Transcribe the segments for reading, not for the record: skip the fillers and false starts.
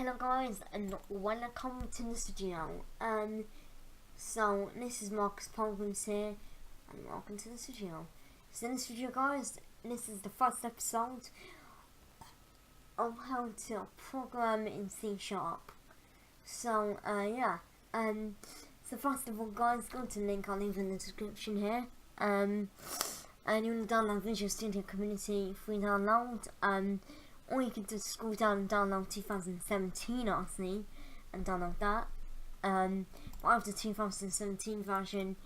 Hello guys and welcome to the studio. So this is Marcus Pilgrims here and welcome to the studio. So in the studio guys, this is the first episode of how to program in C#. So so first of all guys, go to the link I'll leave in the description here. And you want to download Visual Studio Community free download. Or you can just scroll down and download 2017 RC and download that. But after 2017 version,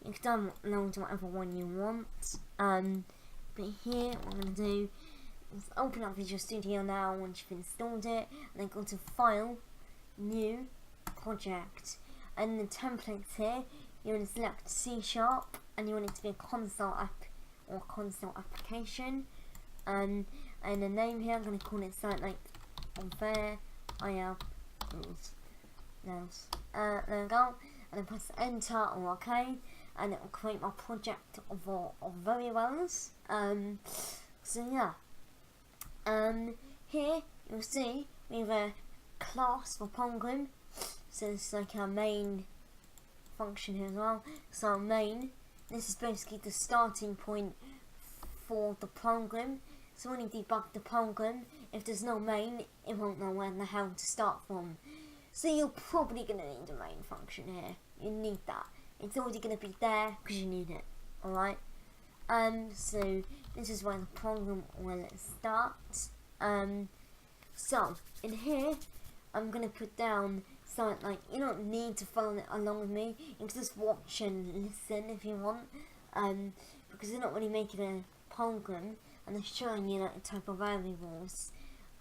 you can download whatever one you want. But here, what I'm going to do is open up Visual Studio now once you've installed it, and then go to File, New, Project, and in the templates here, you want to select C# and you want it to be a console app or console application. And the name here, I'm going to call it something like Unfair IL Rules. There we go. And then press Enter or OK, and it will create my project of variables. Here you'll see we have a class for Pilgrim. So it's like our main function here as well. So main, this is basically the starting point for the program. So when you debug the program, if there's no main, it won't know where the hell to start from. So you're probably going to need a main function here. You need that. It's already going to be there because you need it. Alright? So this is where the program will start. So in here, I'm going to put down something like, you don't need to follow it along with me. You can just watch and listen if you want. Because they're not really making a program. And they're showing you like the type of variables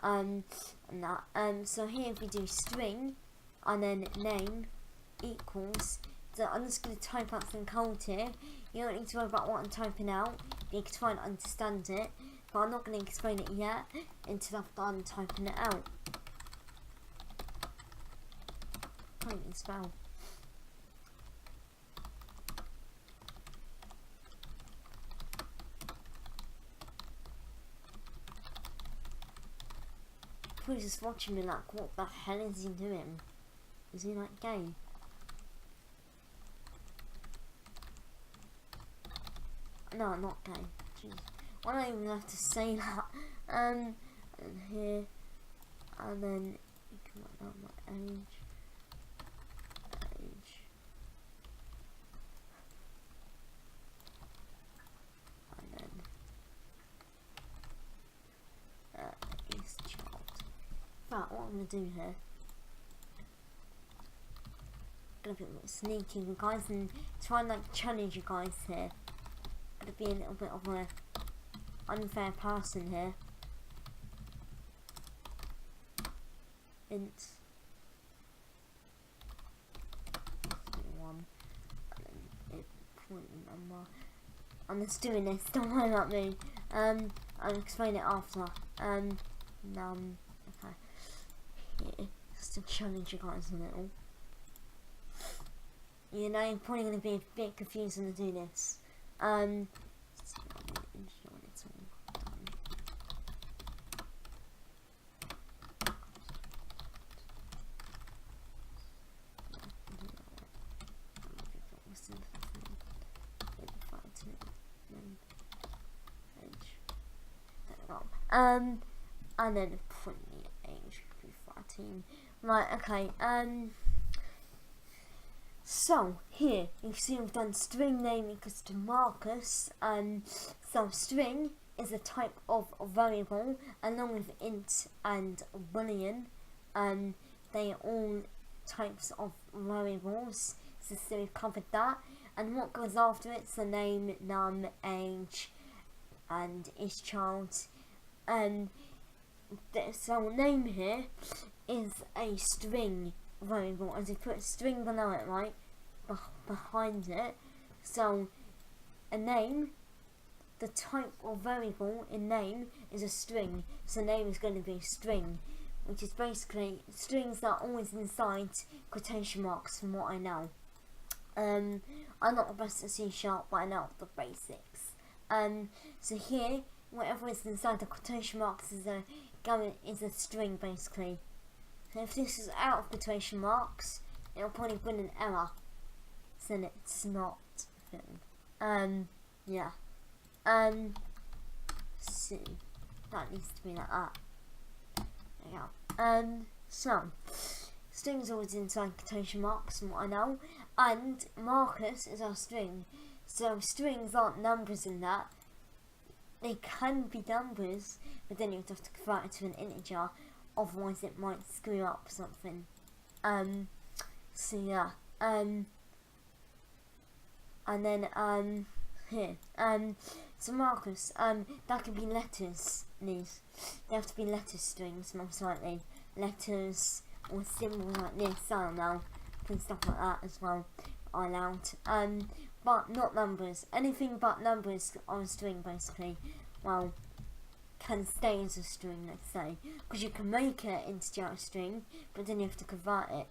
and that. So here if we do string and then name equals, so I'm just going to type out some code here. You don't need to worry about what I'm typing out. You can try and understand it, but I'm not going to explain it yet until I've done typing it out. Can't even spell. He's just watching me like, what the hell is he doing? Is he like gay? No, not gay. Jeez. Why do I even have to say that? And here, and then you can write down my age. But what I'm going to do here, I'm going to be a bit sneaky with you guys and try and like challenge you guys here. I'm going to be a little bit of an unfair person here. Int 1 and then point number. I'm just doing this, don't worry about me. I'll explain it after. Okay. Here, just to challenge you guys a little. You know, you're probably going to be a bit confused when I do this. And then put the age. Right, okay, so here you see we've done string name equals to Marcus. So string is a type of variable along with int and boolean. They are all types of variables, so we've covered that. And what goes after it's the name, num, age, and isChild. So name here is a string variable, as you put a string below it, right, behind it. So a name, the type of variable in name is a string, so name is going to be a string, which is basically strings that are always inside quotation marks from what I know. I'm not the best at C#, but I know the basics. So here, whatever is inside the quotation marks is a string basically. So if this is out of quotation marks, it'll probably bring an error. So then it's not a thing. Yeah. See. That needs to be like that. There you go. So, strings always inside quotation marks from what I know. And Marcus is our string. So strings aren't numbers in that. They can be numbers, but then you have to convert it to an integer, otherwise it might screw up something. So yeah. And then here. So Marcus, that can be letters, these. They have to be letter strings, most likely. Letters or symbols like this, I don't know. And stuff like that as well are allowed. But not numbers. Anything but numbers on a string, basically, well, can stay as a string, let's say. Because you can make it into a string, but then you have to convert it.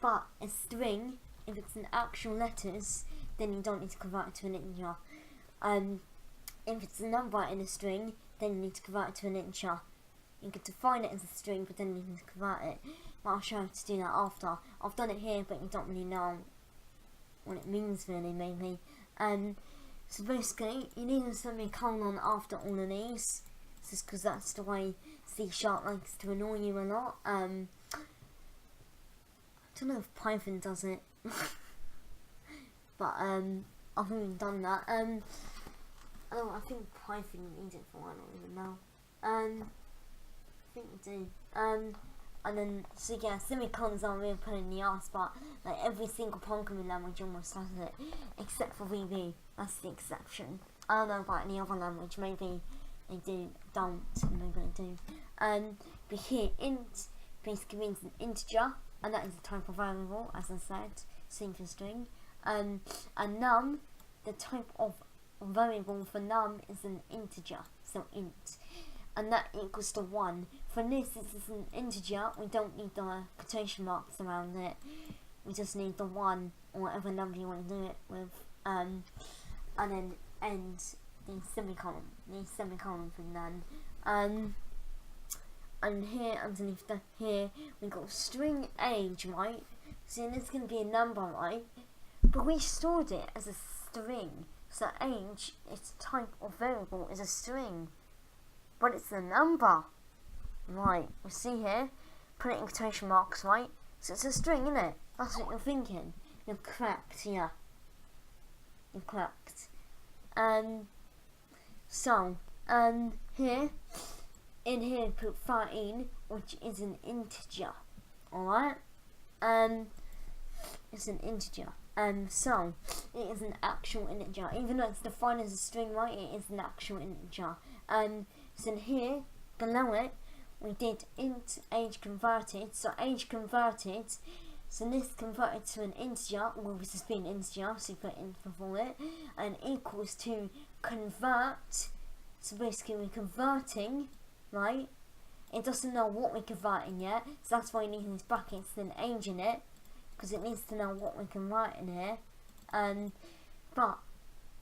But a string, if it's in actual letters, then you don't need to convert it to an integer. If it's a number in a string, then you need to convert it to an integer. You can define it as a string, but then you need to convert it. But I'll show you how to do that after. I've done it here, but you don't really know what it means really, maybe. So basically, you need a semicolon after all of these, just because that's the way C# likes to annoy you a lot. I don't know if Python does it, but I've even done that. I think Python needs it for, I don't even know. I think we do. And then, so yeah, semicolons are really put in the arse, but like every single programming language almost has it, except for VB. That's the exception. I don't know about any other language. Maybe they don't, maybe they do. But here, int basically means an integer, and that is a type of variable, as I said, same for string. And num, the type of variable for num is an integer, so int. And that equals to 1. For this is an integer, we don't need the quotation marks around it. We just need the 1, or whatever number you want to do it with. And then end the semicolon thing then. And here, underneath here, we got string age, right? So this is going to be a number, right? But we stored it as a string. So age, its type of variable, is a string. But it's a number. Right, you see here, put it in quotation marks, right? So it's a string, isn't it? That's what you're thinking. You're correct, yeah. You're correct. So, here, in here put 13, which is an integer. Alright? It's an integer. So, it is an actual integer. Even though it's defined as a string, right, it is an actual integer. So in here, below it, we did int age converted. So age converted, so this converted to an integer, well this has been an integer, so you put int before it, and equals to convert. So basically we're converting, right? It doesn't know what we're converting yet, so that's why you need these brackets and age in it, because it needs to know what we're converting here. But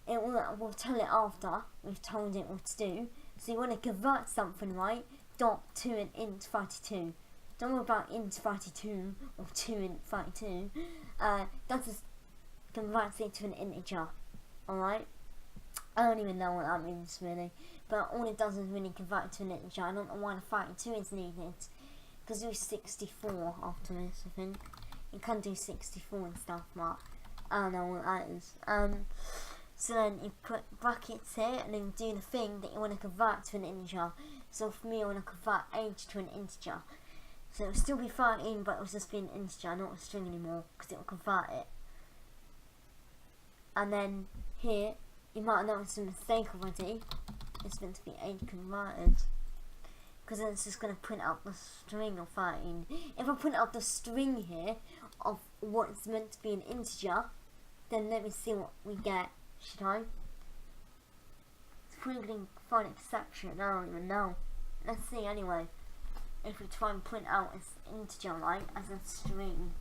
it will tell it after we've told it what to do. So you want to convert something, right? Dot to an int 32. Don't worry about int 32 or 2 int 32. That just converts it to an integer. Alright? I don't even know what that means really. But all it does is really convert it to an integer. I don't know why the 32 is needed. Because it was 64 after this, I think. You can do 64 and stuff, but I don't know what that is. So then you put brackets here and then you do the thing that you want to convert to an integer. So for me, I want to convert age to an integer. So it will still be 13, but it will just be an integer, not a string anymore, because it will convert it. And then here, you might have noticed a mistake already. It's meant to be age converted, because then it's just going to print out the string of 13. If I print out the string here of what's meant to be an integer, then let me see what we get. Should I? It's probably find exception, I don't even know. Let's see anyway. If we try and print out as integer, right, as a string.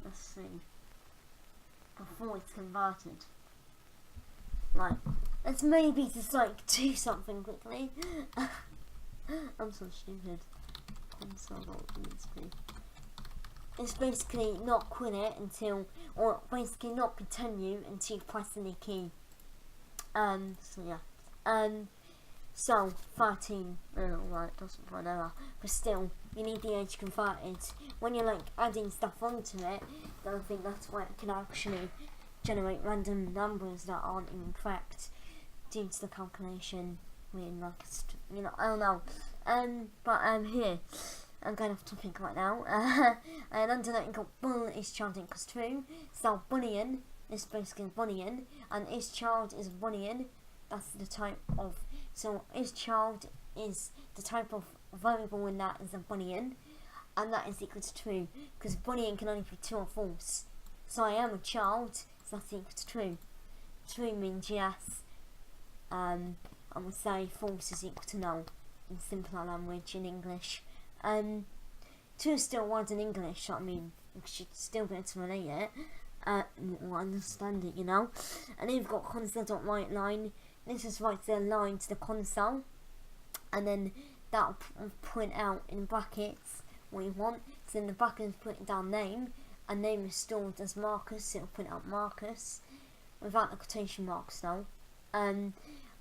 Let's see. Before it's converted. Right. Let's maybe just like do something quickly. I'm so stupid. console.exe. It's basically not quit it until, or basically not continue until you press any key. So yeah. So 13, right, doesn't run error, but still, you need the age converted. When you're like adding stuff onto it, then I think that's why it can actually generate random numbers that aren't even correct due to the calculation. I mean, like, I don't know. But here, I'm going off topic right now. And under that, you got bull is child equals true. So Boolean is basically Boolean, and is child is Boolean. That's the type of. So is child is the type of variable in that is a Boolean, and that is equal to true, because Boolean can only be true or false. So I am a child, so that's equal to true. True means yes. I would say false is equal to no in simpler language in English. Two is still words in English, so I mean, you should still be able to relate it, or understand it, you know. And then you've got console.writeLine. This is writes the line to the console, and then that'll point out in brackets what you want. So in the brackets put down name, and name is stored as Marcus, so it'll print out Marcus without the quotation marks though. And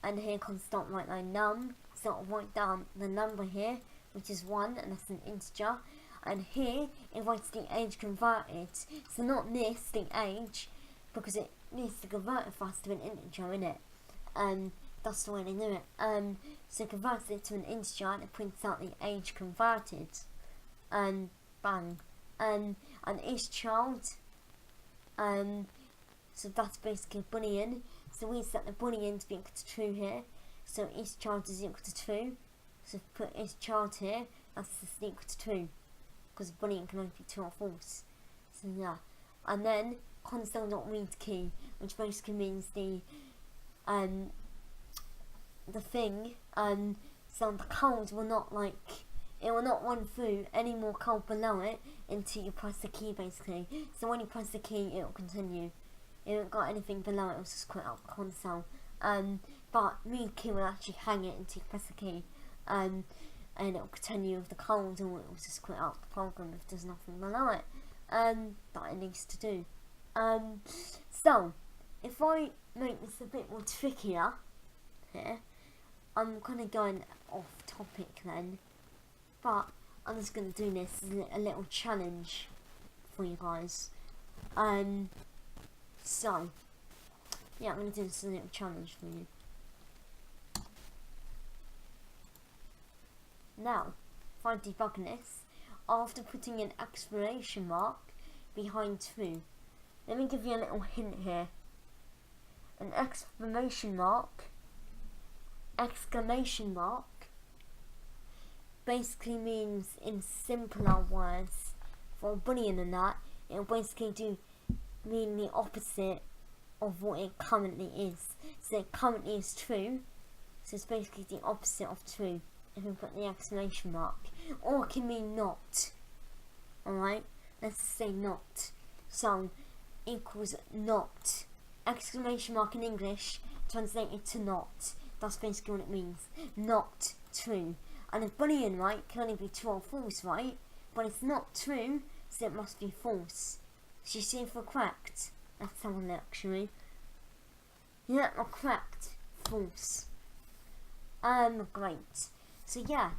here console.writeLine num, so it'll write down the number here, which is 1, and that's an integer. And here it writes the age converted, so not this, the age, because it needs to convert it fast to an integer, innit? That's the way they do it. So it converts it to an integer and it prints out the age converted. Bang. And is child. So that's basically Boolean. So we set the Boolean to be equal to true here. So is child is equal to true. So put is child here, that's equal to true, because Boolean can only be true or false. So yeah. And then console.readKey, which basically means the thing, so the code will not it will not run through any more code below it until you press the key basically. So when you press the key, it will continue. It won't got anything below it, it will just quit out the console. But read key will actually hang it until you press the key, and it will continue with the code, or it will just quit out the program if there's nothing below it that it needs to do. So if I make this a bit more trickier here, I'm kind of going off topic then, but I'm just going to do this as a little challenge for you guys. So yeah, I'm going to do this as a little challenge for you. Now, if I debug this, after putting an exclamation mark behind true, let me give you a little hint here. An exclamation mark basically means, in simpler words, for a Boolean and that, it will basically mean the opposite of what it currently is. So it currently is true, so it's basically the opposite of true if we put the exclamation mark. Or it can mean not. Alright, let's say not. So equals not. Exclamation mark in English translated to not. That's basically what it means. Not true. And a Boolean, right, can only be true or false, right? But it's not true, so it must be false. So you see if we're correct. Let's have a look, actually. Yeah, we're correct. False. Great. So yeah,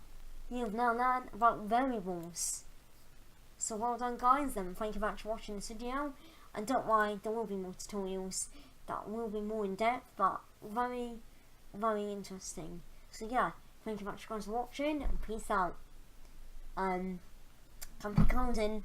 you've now learned about variables. So well done guys, and thank you very much for watching this video. And don't worry, there will be more tutorials that will be more in depth, but very, very interesting. So yeah, thank you very much guys for watching, and peace out. Come be golden.